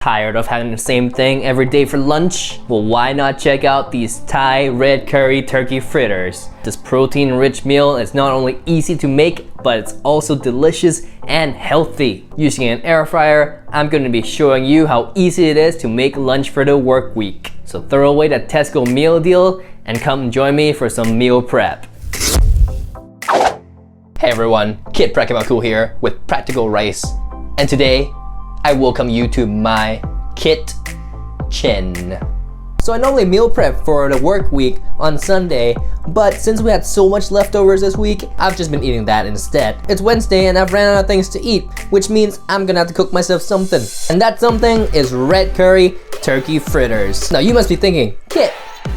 Tired of having the same thing every day for lunch? Well, why not check out these Thai red curry turkey fritters? This protein-rich meal is not only easy to make, but it's also delicious and healthy. Using an air fryer, I'm going to be showing you how easy it is to make lunch for the work week. So throw away that Tesco meal deal and come join me for some meal prep. Hey everyone, Kid Patrikios here with Practical Rice, and today I welcome you to my kitchen. So I normally meal prep for the work week on Sunday, but since we had so much leftovers this week, I've just been eating that instead. It's Wednesday and I've ran out of things to eat, which means I'm gonna have to cook myself something. And that something is red curry turkey fritters. Now you must be thinking, Kit,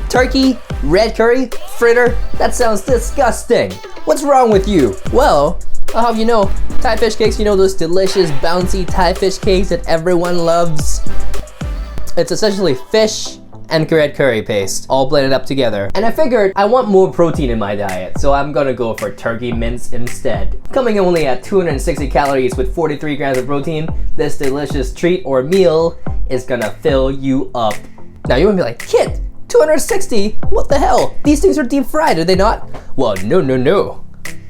turkey, red curry, fritter? That sounds disgusting. What's wrong with you? Well, I'll have you know, Thai fish cakes, you know those delicious bouncy Thai fish cakes that everyone loves? It's essentially fish and red curry paste, all blended up together. And I figured I want more protein in my diet, so I'm gonna go for Turkey Mince instead. Coming in only at 260 calories with 43 grams of protein, this delicious treat or meal is gonna fill you up. Now you might be like, Kit, 260? What the hell? These things are deep fried, are they not? Well, no.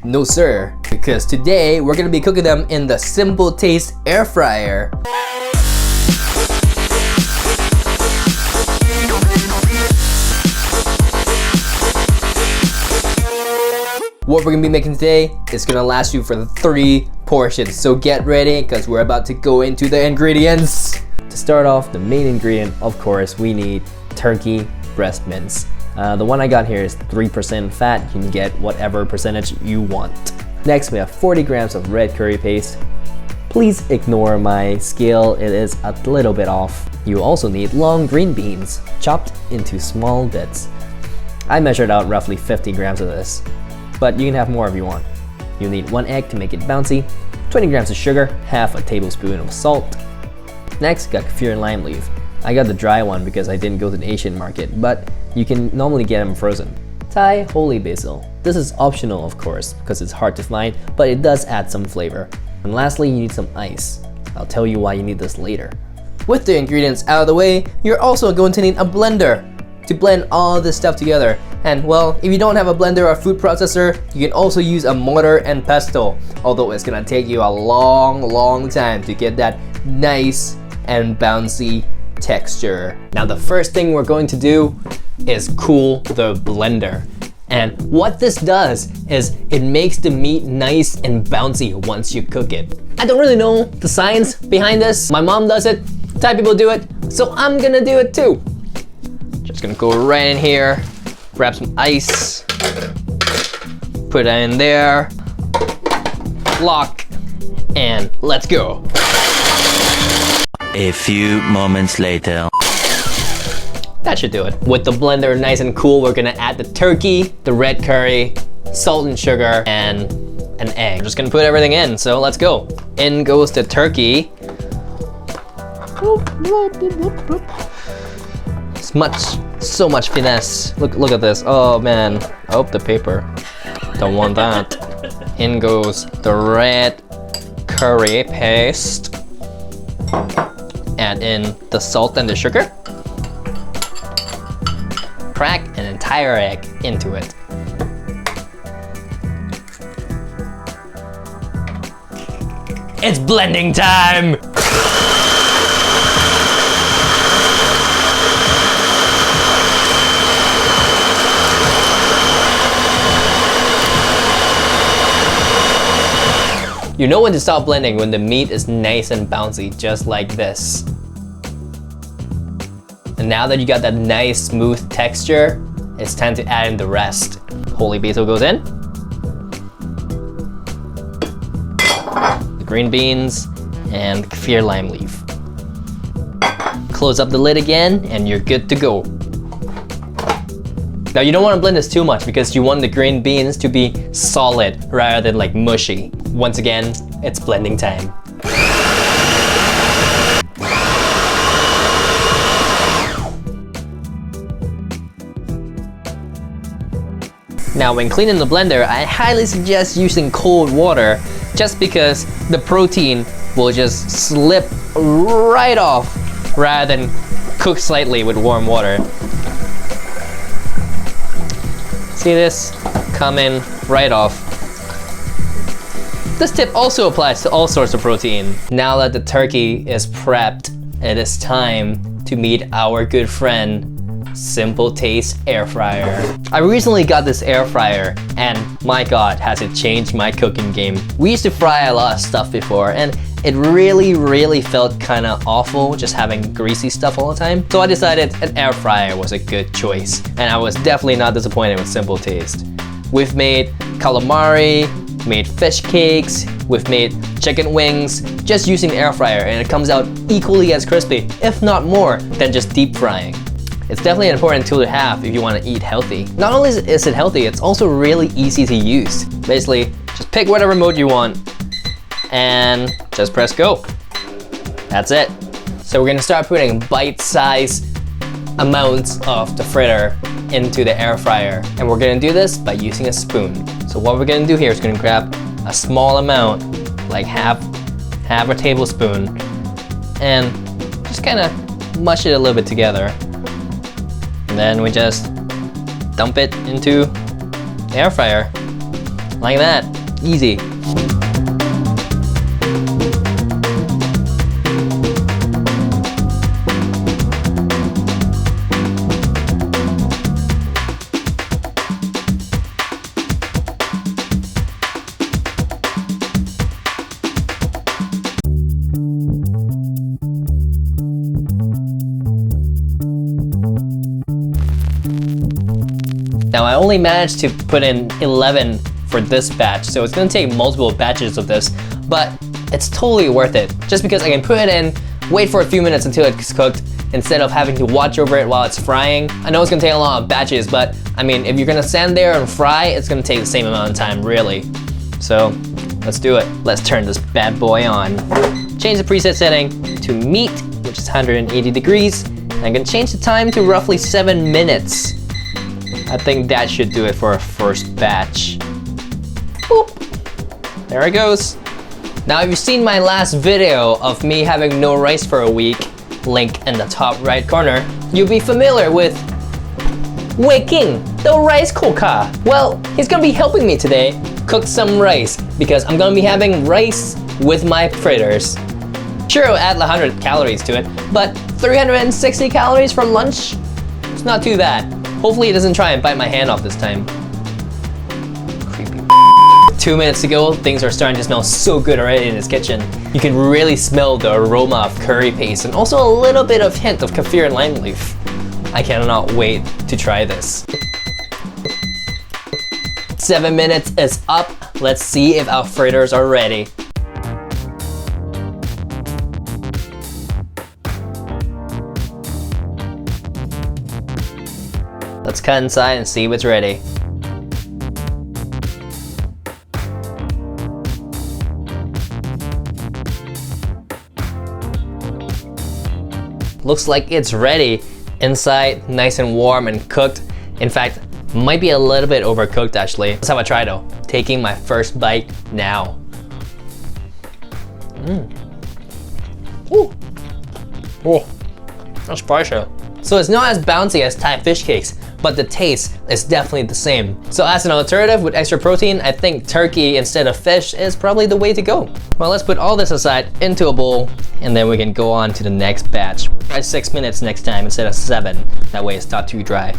No sir, because today we're gonna be cooking them in the Simpletaste Air Fryer. What we're gonna be making today is gonna last you for 3 portions, so get ready because we're about to go into the ingredients. To start off, the main ingredient, of course, we need turkey breast mince. The one I got here is 3% fat. You can get whatever percentage you want. Next, we have 40 grams of red curry paste. Please ignore my scale, it is a little bit off. You also need long green beans, chopped into small bits. I measured out roughly 50 grams of this, but you can have more if you want. You need 1 egg to make it bouncy, 20 grams of sugar, half a tablespoon of salt. Next, got Kafir and lime leaf. I got the dry one because I didn't go to the Asian market, but you can normally get them frozen. Thai holy basil. This is optional of course, because it's hard to find, but it does add some flavor. And lastly, you need some ice. I'll tell you why you need this later. With the ingredients out of the way, you're also going to need a blender to blend all this stuff together. And well, if you don't have a blender or food processor, you can also use a mortar and pestle, although it's gonna take you a long time to get that nice and bouncy texture. Now the first thing we're going to do is cool the blender. And what this does is it makes the meat nice and bouncy once you cook it. I don't really know the science behind this. My mom does it, Thai people do it, so I'm gonna do it too. Just gonna go right in here, grab some ice, put that in there, lock, and let's go. A few moments later. That should do it. With the blender nice and cool, we're gonna add the turkey, the red curry, salt and sugar, and an egg. We're just gonna put everything in, so let's go. In goes the turkey. So much finesse. Look at this. Oh man. Oh, the paper. Don't want that. In goes the red curry paste. Add in the salt and the sugar. Crack an entire egg into it. It's blending time! You know when to stop blending when the meat is nice and bouncy, just like this. And now that you got that nice smooth texture, it's time to add in the rest. Holy basil goes in. The green beans and Kafir lime leaf. Close up the lid again and you're good to go. Now you don't want to blend this too much because you want the green beans to be solid rather than like mushy. Once again, it's blending time. Now when cleaning the blender, I highly suggest using cold water just because the protein will just slip right off rather than cook slightly with warm water. See this? Come in right off. This tip also applies to all sorts of protein. Now that the turkey is prepped, it is time to meet our good friend, Simpletaste Air Fryer. I recently got this air fryer and my god, has it changed my cooking game. We used to fry a lot of stuff before and it really felt kind of awful just having greasy stuff all the time. So I decided an air fryer was a good choice and I was definitely not disappointed with Simpletaste. We've made calamari, made fish cakes, we've made chicken wings just using the air fryer and it comes out equally as crispy, if not more, than just deep frying. It's definitely an important tool to have if you want to eat healthy. Not only is it healthy, it's also really easy to use. Basically, just pick whatever mode you want and just press go. That's it. So we're gonna start putting bite-sized amounts of the fritter into the air fryer. And we're gonna do this by using a spoon. So what we're gonna do here is gonna grab a small amount, like half a tablespoon, and just kind of mush it a little bit together. And then we just dump it into the air fryer. Like that, easy. Now I only managed to put in 11 for this batch, so it's gonna take multiple batches of this, but it's totally worth it. Just because I can put it in, wait for a few minutes until it's cooked, instead of having to watch over it while it's frying. I know it's gonna take a lot of batches, but I mean, if you're gonna stand there and fry, it's gonna take the same amount of time, really. So let's do it. Let's turn this bad boy on. Change the preset setting to meat, which is 180 degrees. And I'm gonna change the time to roughly 7 minutes. I think that should do it for our first batch. Boop. There it goes. Now if you've seen my last video of me having no rice for a week, link in the top right corner, you'll be familiar with Weking the Ricecooker. Well, he's gonna be helping me today cook some rice because I'm gonna be having rice with my fritters. Sure, it'll add 100 calories to it, but 360 calories for lunch? It's not too bad. Hopefully it doesn't try and bite my hand off this time. Creepy. 2 minutes to go, things are starting to smell so good already in this kitchen. You can really smell the aroma of curry paste and also a little bit of hint of Kafir and lime leaf. I cannot wait to try this. 7 minutes is up. Let's see if our fritters are ready. Let's cut inside and see what's ready. Looks like it's ready. Inside, nice and warm and cooked. In fact, might be a little bit overcooked actually. Let's have a try though. Taking my first bite now. Ooh. Oh, that's spicy. So it's not as bouncy as Thai fish cakes, but the taste is definitely the same. So as an alternative with extra protein, I think turkey instead of fish is probably the way to go. Well, let's put all this aside into a bowl and then we can go on to the next batch. Try 6 minutes next time instead of 7. That way it's not too dry.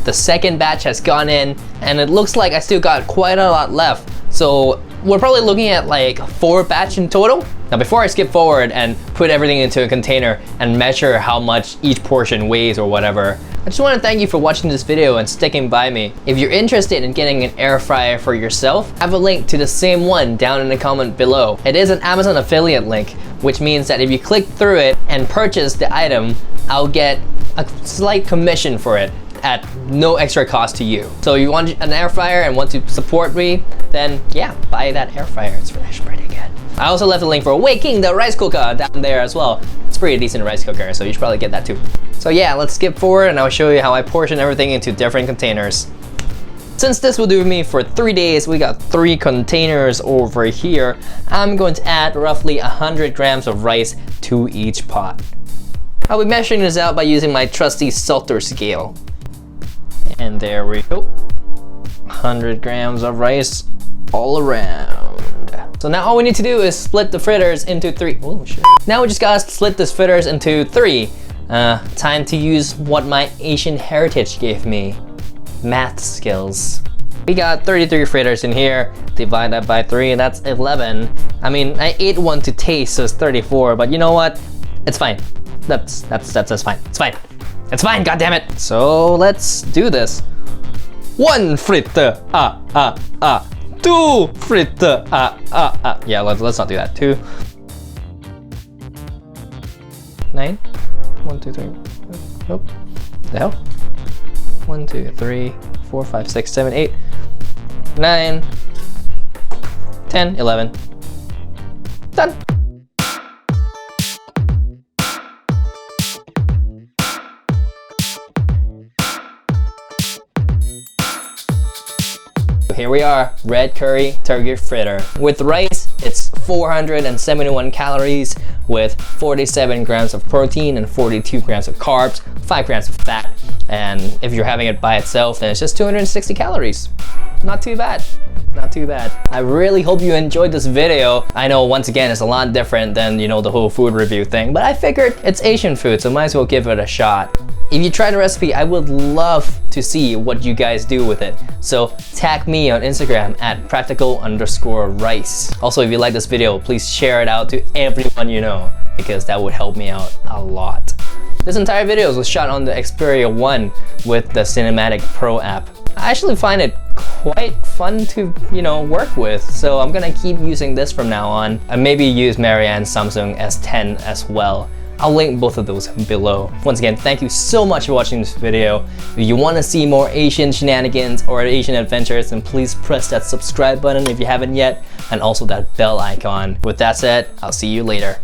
The second batch has gone in and it looks like I still got quite a lot left. So we're probably looking at like 4 batch in total. Now before I skip forward and put everything into a container and measure how much each portion weighs or whatever, I just want to thank you for watching this video and sticking by me. If you're interested in getting an air fryer for yourself, I have a link to the same one down in the comment below. It is an Amazon affiliate link, which means that if you click through it and purchase the item, I'll get a slight commission for it at no extra cost to you. So if you want an air fryer and want to support me, then yeah, buy that air fryer. It's pretty good. I also left a link for Weking the Ricecooker down there as well. It's a pretty decent rice cooker, so you should probably get that too. So yeah, let's skip forward and I'll show you how I portion everything into different containers. Since this will do me for 3 days, we got 3 containers over here. I'm going to add roughly 100 grams of rice to each pot. I'll be measuring this out by using my trusty Salter scale. And there we go. 100 grams of rice all around. So now all we need to do is split the fritters into 3. Oh shit. Now we just gotta split this fritters into 3. Time to use what my Asian heritage gave me. Math skills. We got 33 fritters in here. Divide that by 3, and that's 11. I mean, I ate one to taste, so it's 34, but you know what? It's fine. That's fine. It's fine. It's fine, goddammit. So let's do this. 1 fritter, 2 fritter, Yeah, let's not do that. 2. 9. 1, 2, 3. Nope. The hell? 1, 2, 3, 4, 5, 6, 7, 8, 9, 10, 11. Done. Here we are, red curry turkey fritter. With rice, it's 471 calories with 47 grams of protein and 42 grams of carbs, 5 grams of fat. And if you're having it by itself, then it's just 260 calories. Not too bad. Not too bad. I really hope you enjoyed this video. I know once again it's a lot different than, you know, the whole food review thing, but I figured it's Asian food, so might as well give it a shot. If you try the recipe, I would love to see what you guys do with it. So tag me on Instagram at practical_rice. Also, if you like this video, please share it out to everyone you know, because that would help me out a lot. This entire video was shot on the Xperia 1 with the Cinematic Pro app. I actually find it quite fun to, you know, work with, so I'm gonna keep using this from now on, and maybe use Marianne's Samsung S10 as well. I'll link both of those below. Once again, thank you so much for watching this video. If you want to see more Asian shenanigans or Asian adventures, then please press that subscribe button if you haven't yet, and also that bell icon. With that said, I'll see you later.